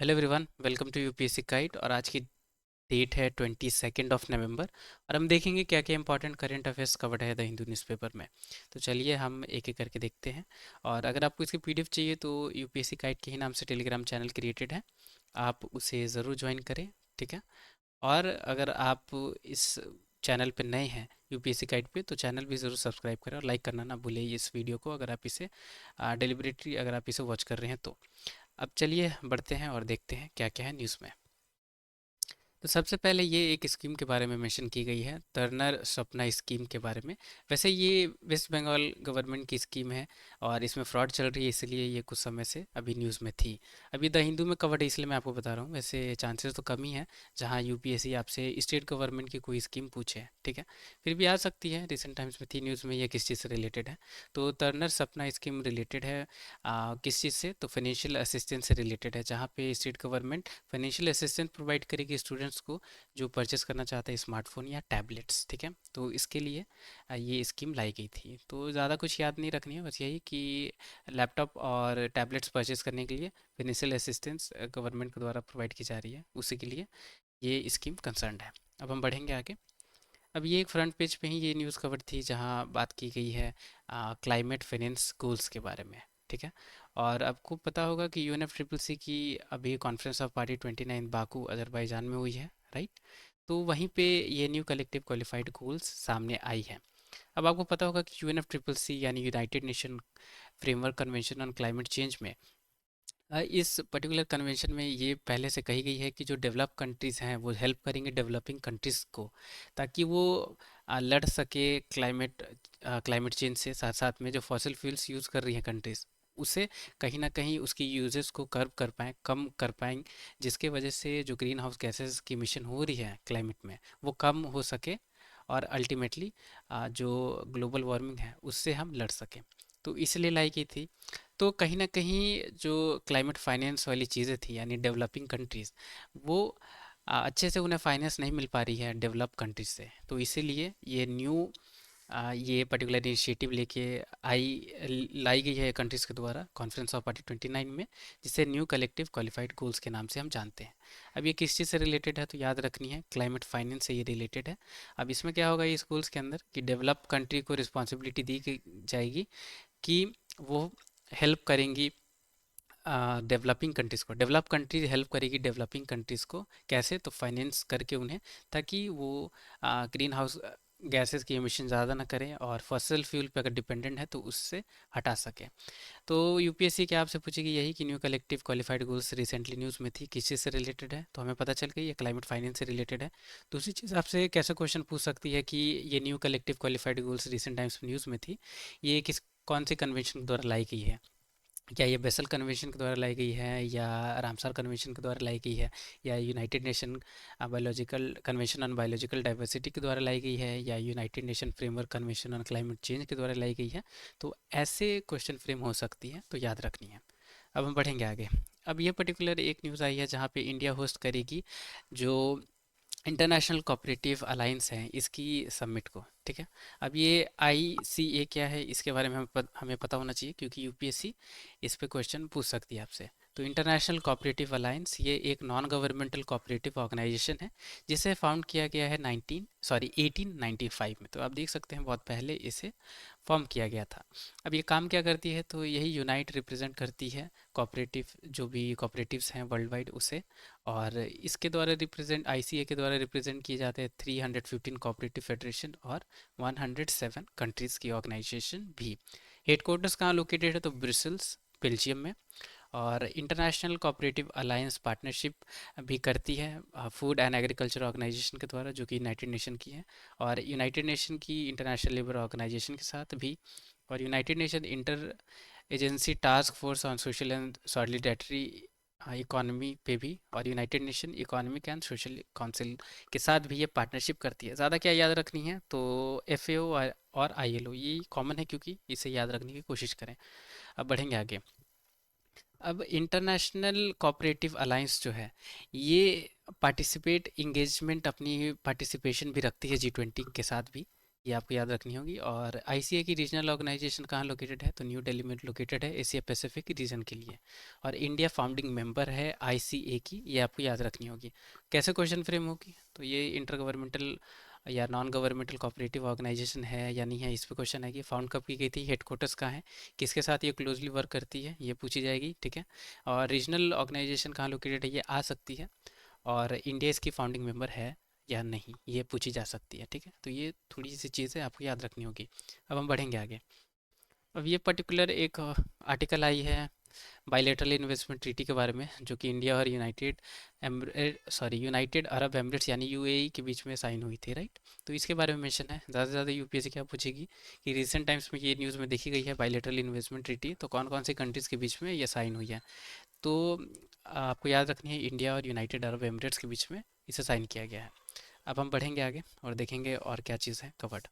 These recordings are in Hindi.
Hello everyone, welcome to UPSC guide. और आज की डेट है 22 नवंबर। और हम देखेंगे क्या क्या इंपॉर्टेंट करंट अफेयर्स कवर्ड है द हिंदू न्यूज़पेपर में। तो चलिए हम एक एक करके देखते हैं। और अगर आपको इसकी पीडीएफ चाहिए तो यूपीएससी गाइड के ही नाम से टेलीग्राम चैनल क्रिएटेड है, आप उसे ज़रूर ज्वाइन करें। ठीक है। और अगर आप इस चैनल पे नए हैं यूपीएससी गाइड पे, तो चैनल भी ज़रूर सब्सक्राइब करें और लाइक करना ना भूलें इस वीडियो को, अगर आप इसे डिलिबरेटली अगर आप इसे वॉच कर रहे हैं तो। अब चलिए बढ़ते हैं और देखते हैं क्या क्या है न्यूज़ में। तो सबसे पहले ये एक स्कीम के बारे में मेंशन की गई है, टर्नर सपना स्कीम के बारे में। वैसे ये वेस्ट बंगाल गवर्नमेंट की स्कीम है और इसमें फ्रॉड चल रही है, इसलिए ये कुछ समय से अभी न्यूज़ में थी। अभी द हिंदू में कवर्ड है, इसलिए मैं आपको बता रहा हूँ। वैसे चांसेस तो कम ही है जहाँ यूपीएससी आपसे स्टेट गवर्नमेंट की कोई स्कीम पूछे। ठीक है, फिर भी आ सकती है। रिसेंट टाइम्स में थी न्यूज़ में, ये किस चीज़ से रिलेटेड है। तो टर्नर सपना स्कीम रिलेटेड है किस चीज़ से, तो फाइनेंशियल असिस्टेंस से रिलेटेड है, जहाँ पे state government financial assistance provide करेगी स्टूडेंट्स को जो परचेस करना चाहते हैं स्मार्टफोन या टैबलेट्स। ठीक है, तो इसके लिए ये स्कीम लाई गई थी। तो ज़्यादा कुछ याद नहीं रखनी है, बस यही कि लैपटॉप और टैबलेट्स परचेस करने के लिए फाइनेंशियल असिस्टेंस गवर्नमेंट के द्वारा प्रोवाइड की जा रही है, उसी के लिए ये स्कीम कंसर्न्ड है। अब हम बढ़ेंगे आगे। अब ये एक फ्रंट पेज पे ही ये न्यूज़ कवर थी जहाँ बात की गई है क्लाइमेट फाइनेंस गोल्स के बारे में। ठीक है। और आपको पता होगा कि यूएनएफ ट्रिपल सी की अभी conference of party 29 Baku Azerbaijan में हुई है, राइट। तो वहीं पे ये न्यू कलेक्टिव क्वालिफाइड गोल्स सामने आई है। अब आपको पता होगा कि यूएनएफ ट्रिपल सी यानी United nation framework convention on climate change में इस पर्टिकुलर कन्वेंशन में ये पहले से कही गई है कि जो डेवलप कंट्रीज़ हैं वो हेल्प करेंगे डेवलपिंग कंट्रीज़ को, ताकि वो लड़ सके क्लाइमेट चेंज से। साथ साथ में जो फॉसिल फ्यूल्स यूज़ कर रही हैं कंट्रीज़, उसे कहीं ना कहीं उसकी यूजेस को कर्व कर पाएँ, कम कर पाएँ, जिसके वजह से जो ग्रीन हाउस गैसेस की इमिशन हो रही है क्लाइमेट में वो कम हो सके। और अल्टीमेटली जो ग्लोबल वार्मिंग है उससे हम लड़ सकें। तो इसलिए लाई की थी। तो कहीं न कहीं जो क्लाइमेट फाइनेंस वाली चीज़ें थी यानी डेवलपिंग कंट्रीज़, वो अच्छे से उन्हें फाइनेंस नहीं मिल पा रही है डेवलप कंट्रीज से। तो इसीलिए ये पर्टिकुलर इनिशिएटिव लेके लाई गई है कंट्रीज़ के द्वारा कॉन्फ्रेंस ऑफ पार्टी 29 में, जिसे न्यू कलेक्टिव क्वालिफाइड गोल्स के नाम से हम जानते हैं। अब ये किस चीज़ से रिलेटेड है, तो याद रखनी है क्लाइमेट फाइनेंस से ये रिलेटेड है। अब इसमें क्या होगा इस गोल्स के अंदर कि डेवलप कंट्री को रिस्पॉन्सिबिलिटी जाएगी कि वो हेल्प करेंगी डेवलपिंग कंट्रीज़ को। डेवलप कंट्रीज हेल्प करेगी डेवलपिंग कंट्रीज़ को कैसे, तो फाइनेंस करके उन्हें, ताकि वो ग्रीन हाउस गैसेस की एमिशन ज़्यादा ना करें और फॉसिल फ्यूल पे अगर डिपेंडेंट है तो उससे हटा सकें। तो यूपीएससी क्या आपसे पूछेगी यही कि new collective qualified goals recently news में थी, किस चीज़ से रिलेटेड है, तो हमें पता चल गई ये क्लाइमेट फाइनेंस से रिलेटेड है। दूसरी चीज़ आपसे कैसे क्वेश्चन पूछ सकती है कि ये new collective qualified goals recent times news में थी, ये किस कौन से कन्वेंशन के द्वारा लाई गई है। क्या ये बेसल कन्वेंशन के द्वारा लाई गई है, या रामसार कन्वेंशन के द्वारा लाई गई है, या United nation biological convention on biological diversity के द्वारा लाई गई है, या United nation framework convention on climate change के द्वारा लाई गई है। तो ऐसे क्वेश्चन फ्रेम हो सकती है, तो याद रखनी है। अब हम बढ़ेंगे आगे। अब ये पर्टिकुलर एक न्यूज़ आई है जहाँ पे इंडिया होस्ट करेगी जो इंटरनेशनल कोऑपरेटिव अलायंस है इसकी समिट को। ठीक है। अब ये ICA क्या है इसके बारे में हमें पता होना चाहिए, क्योंकि यूपीएससी इस पे क्वेश्चन पूछ सकती है आपसे। तो इंटरनेशनल कोऑपरेटिव अलायंस ये एक नॉन गवर्नमेंटल कोऑपरेटिव ऑर्गेनाइजेशन है, जिसे फाउंड किया गया है 1895 में। तो आप देख सकते हैं बहुत पहले इसे फॉर्म किया गया था। अब ये काम क्या करती है, तो यही यूनाइट रिप्रेजेंट करती है कोऑपरेटिव, जो भी कोऑपरेटिव्स हैं वर्ल्ड वाइड उसे। और इसके द्वारा रिप्रेजेंट ICA के द्वारा रिप्रेजेंट किए जाते हैं 315 कोऑपरेटिव फेडरेशन और 107 कंट्रीज़ की ऑर्गेनाइजेशन भी। हेडक्वार्टर्स कहाँ लोकेटेड है, तो ब्रुसेल्स बेल्जियम में। और इंटरनेशनल कोऑपरेटिव अलायंस पार्टनरशिप भी करती है फूड एंड एग्रीकल्चर ऑर्गेनाइजेशन के द्वारा, जो कि यूनाइटेड नेशन की है, और यूनाइटेड नेशन की इंटरनेशनल लेबर ऑर्गेनाइजेशन के साथ भी, और United nation inter agency task force on social and सॉलिडेटरी economy पे भी, और United nation economic and social council के साथ भी ये पार्टनरशिप करती है। ज़्यादा क्या याद रखनी है, तो FAO और ILO ये कॉमन है, क्योंकि इसे याद रखने की कोशिश करें। अब बढ़ेंगे आगे। अब इंटरनेशनल कोऑपरेटिव अलायंस जो है, ये पार्टिसिपेट इंगेजमेंट अपनी पार्टिसिपेशन भी रखती है G20 के साथ भी। ये आपको याद रखनी होगी। और आईसीए की रीजनल ऑर्गेनाइजेशन कहाँ लोकेटेड है, तो न्यू दिल्ली में लोकेटेड है एशिया पैसिफिक रीजन के लिए। और इंडिया फाउंडिंग मेंबर है आईसीए की, ये आपको याद रखनी होगी। कैसे क्वेश्चन फ्रेम होगी, तो ये इंटर गवर्नमेंटल या नॉन गवर्नमेंटल कोऑपरेटिव ऑर्गेनाइजेशन है या नहीं है, इस पे क्वेश्चन है कि फाउंड कब की गई थी, हेडक्वार्टर्स कहाँ है, किसके साथ ये क्लोजली वर्क करती है, ये पूछी जाएगी, ठीक है। और रीजनल ऑर्गेनाइजेशन कहाँ लोकेटेड है, ये आ सकती है। और इंडिया इसकी फाउंडिंग मेंबर है या नहीं, ये पूछी जा सकती है, ठीक है। तो ये थोड़ी सी चीज़ें आपको याद रखनी होगी। अब हम बढ़ेंगे आगे। अब ये पर्टिकुलर एक आर्टिकल आई है बायलैटरल इन्वेस्टमेंट ट्रीटी के बारे में, जो कि इंडिया और यूनाइटेड अरब एमिरेट्स यानी यूएई के बीच में साइन हुई थी, राइट। तो इसके बारे में मेंशन है। ज़्यादा से ज़्यादा यूपीएससी क्या पूछेगी कि रिसेंट टाइम्स में ये न्यूज़ में देखी गई है बायलैटरल इन्वेस्टमेंट ट्रीटी, तो कौन कौन सी कंट्रीज़ के बीच में ये साइन हुई है। तो आपको याद रखनी है इंडिया और यूनाइटेड अरब एमिरेट्स के बीच में इसे साइन किया गया है। अब हम बढ़ेंगे आगे और देखेंगे और क्या चीज़ है कवर्ड।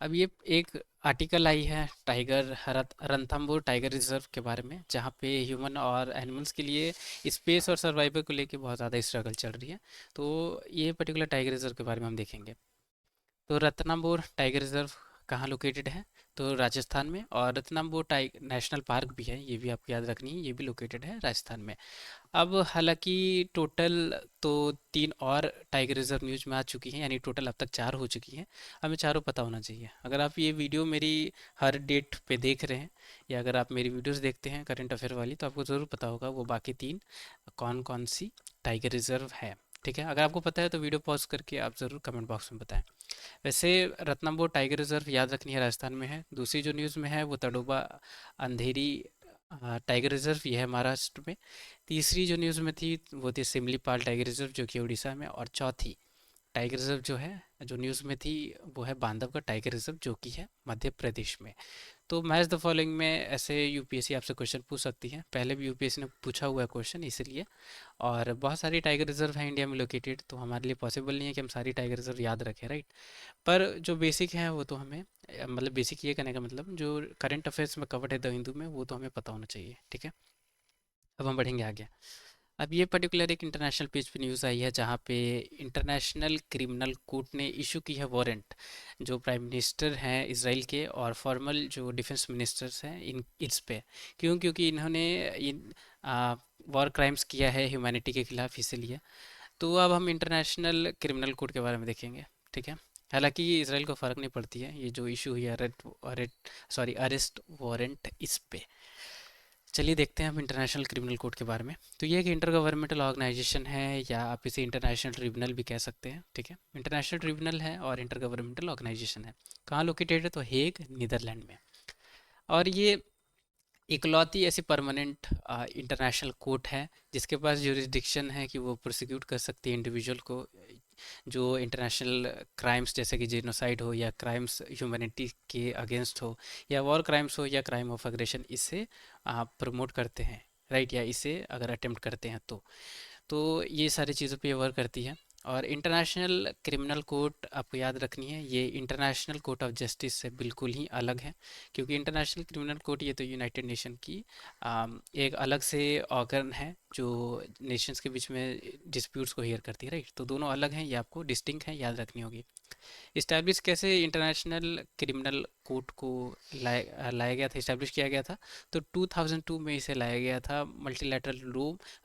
अब ये एक आर्टिकल आई है टाइगर रणथंबोर टाइगर रिजर्व के बारे में, जहाँ पे ह्यूमन और एनिमल्स के लिए स्पेस और सर्वाइवल को लेके बहुत ज़्यादा स्ट्रगल चल रही है। तो ये पर्टिकुलर टाइगर रिजर्व के बारे में हम देखेंगे। तो रत्नाम्बोर टाइगर रिजर्व कहाँ लोकेटेड है, तो राजस्थान में। और रत्नाम्बोर टाइग नेशनल पार्क भी है, ये भी आपको याद रखनी है, ये भी लोकेटेड है राजस्थान में। अब हालांकि टोटल तो 3 और टाइगर रिजर्व न्यूज़ में आ चुकी हैं, यानी टोटल अब तक 4 हो चुकी हैं। हमें चारों पता होना चाहिए। अगर आप ये वीडियो मेरी हर डेट पे देख रहे हैं, या अगर आप मेरी वीडियोस देखते हैं करंट अफेयर वाली, तो आपको ज़रूर पता होगा वो बाकी 3 कौन कौन सी टाइगर रिजर्व है, ठीक है। अगर आपको पता है तो वीडियो पॉज करके आप ज़रूर कमेंट बॉक्स में बताएं। वैसे रत्नम्बोर टाइगर रिजर्व याद रखनी है, राजस्थान में है। दूसरी जो न्यूज़ में है वो तडोबा अंधेरी टाइगर रिजर्व, ये है महाराष्ट्र में। तीसरी जो न्यूज़ में थी वो थी सिमलीपाल टाइगर रिजर्व, जो कि उड़ीसा में। और चौथी टाइगर रिजर्व जो है, जो न्यूज़ में थी, वो है बांधवगढ़ टाइगर रिजर्व, जो कि है मध्य प्रदेश में। तो मैच द फॉलोइंग में ऐसे यूपीएससी आपसे क्वेश्चन पूछ सकती है। पहले भी यूपीएससी ने पूछा हुआ है क्वेश्चन, इसलिए। और बहुत सारी टाइगर रिजर्व है इंडिया में लोकेटेड, तो हमारे लिए पॉसिबल नहीं है कि हम सारी टाइगर रिजर्व याद रखें, राइट। पर जो बेसिक है वो तो हमें मतलब बेसिक ये करने का मतलब जो करंट अफेयर्स में कवर्ड है द हिंदू में, वो तो हमें पता होना चाहिए, ठीक है। अब हम बढ़ेंगे आगे। अब ये पर्टिकुलर एक इंटरनेशनल पेज पे न्यूज़ आई है, जहाँ पे इंटरनेशनल क्रिमिनल कोर्ट ने इशू की है वारंट, जो प्राइम मिनिस्टर हैं इसराइल के और फॉर्मल जो डिफेंस मिनिस्टर्स हैं इन इस पे। क्यों, क्योंकि इन्होंने इन वॉर क्राइम्स किया है ह्यूमैनिटी के खिलाफ, इसीलिए। तो अब हम इंटरनेशनल क्रिमिनल कोर्ट के बारे में देखेंगे, ठीक है। हालांकि ये इसराइल को फ़र्क नहीं पड़ती है ये जो इशू हुई है अरेस्ट वारंट इस पे। चलिए देखते हैं हम इंटरनेशनल क्रिमिनल कोर्ट के बारे में। तो ये एक इंटर गवर्नमेंटल ऑर्गेनाइजेशन है, या आप इसे इंटरनेशनल ट्रिब्यूनल भी कह सकते हैं, ठीक है। इंटरनेशनल ट्रिब्यूनल है और इंटर गवर्नमेंटल ऑर्गेनाइजेशन है। कहाँ लोकेटेड है, तो हेग नीदरलैंड में। और ये इकलौती ऐसी परमानेंट इंटरनेशनल कोर्ट है जिसके पास जुरिस्डिक्शन है कि वो प्रोसिक्यूट कर सकती है इंडिविजुअल को, जो इंटरनेशनल क्राइम्स जैसे कि जेनोसाइड हो, या क्राइम्स ह्यूमैनिटी के अगेंस्ट हो, या वॉर क्राइम्स हो, या क्राइम ऑफ अग्रेशन, इसे प्रमोट करते हैं, राइट, या इसे अगर अटेम्प्ट करते हैं तो ये सारी चीज़ों पे वर्क करती है। और इंटरनेशनल क्रिमिनल कोर्ट आपको याद रखनी है, ये इंटरनेशनल कोर्ट ऑफ जस्टिस से बिल्कुल ही अलग है। क्योंकि इंटरनेशनल क्रिमिनल कोर्ट ये तो यूनाइटेड नेशन की एक अलग से ऑर्गन है, जो नेशंस के बीच में डिस्प्यूट्स को हियर करती है, राइट। तो दोनों अलग हैं, ये आपको डिस्टिंक्ट है, याद रखनी होगी। इस्टेब्लिश कैसे इंटरनेशनल क्रिमिनल कोर्ट को लाया गया था, इस्टेब्लिश किया गया था, तो 2002 में इसे लाया गया था मल्टीलैटरल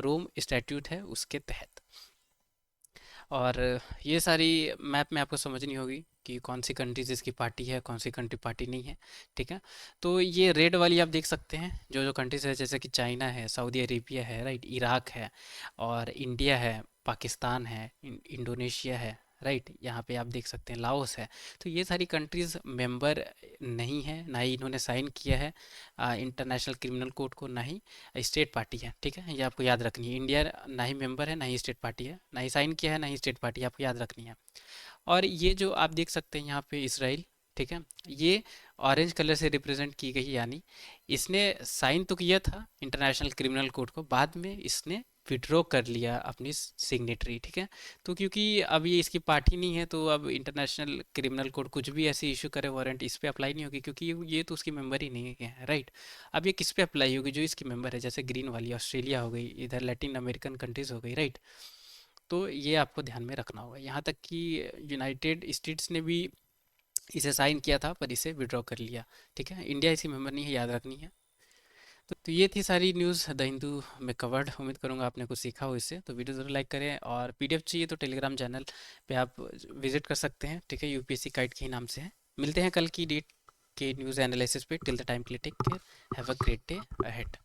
रोम स्टैट्यूट है उसके तहत। और ये सारी मैप में आपको समझनी होगी कि कौन सी कंट्रीज इसकी पार्टी है, कौन सी कंट्री पार्टी नहीं है, ठीक है। तो ये रेड वाली आप देख सकते हैं जो जो कंट्रीज है, जैसे कि चाइना है, सऊदी अरेबिया है, राइट, इराक है, और इंडिया है, पाकिस्तान है, इंडोनेशिया है, राइट। यहाँ पे आप देख सकते हैं लाओस है। तो ये सारी कंट्रीज़ मेंबर नहीं है, ना ही इन्होंने साइन किया है इंटरनेशनल क्रिमिनल कोर्ट को, ना ही स्टेट पार्टी है, ठीक है। ये आपको याद रखनी है। इंडिया ना ही मेंबर है, ना ही स्टेट पार्टी है, ना ही साइन किया है, ना ही स्टेट पार्टी, आपको याद रखनी है। और ये जो आप देख सकते हैं यहाँ पे इसराइल, ठीक है, ये ऑरेंज कलर से रिप्रेजेंट की गई, यानी इसने साइन तो किया था इंटरनेशनल क्रिमिनल कोर्ट को, बाद में इसने विड्रॉ कर लिया अपनी सिग्नेटरी, ठीक है। तो क्योंकि अब ये इसकी पार्टी नहीं है, तो अब इंटरनेशनल क्रिमिनल कोर्ट कुछ भी ऐसे इशू करे वारंट, इस पे अप्लाई नहीं होगी, क्योंकि ये तो उसकी मेंबर ही नहीं है, राइट। अब ये किस पे अप्लाई होगी, जो इसकी मेंबर है, जैसे ग्रीन वाली ऑस्ट्रेलिया हो गई, इधर लैटिन अमेरिकन कंट्रीज हो गई, राइट। तो ये आपको ध्यान में रखना होगा। यहाँ तक कि यूनाइटेड स्टेट्स ने भी इसे साइन किया था पर इसे विड्रॉ कर लिया। ठीक है, इंडिया इसी मेंबर नहीं है, याद रखनी है। तो ये थी सारी न्यूज़ द हिंदू में कवर्ड। उम्मीद करूंगा आपने कुछ सीखा हो इससे। तो वीडियो ज़रूर लाइक करें, और पीडीएफ चाहिए तो टेलीग्राम चैनल पे आप विजिट कर सकते हैं। ठीक है, यूपीएससी गाइड के ही नाम से है। मिलते हैं कल की डेट के न्यूज़ एनालिसिस पे। टिल द टाइम के लिए take care, have a great day ahead.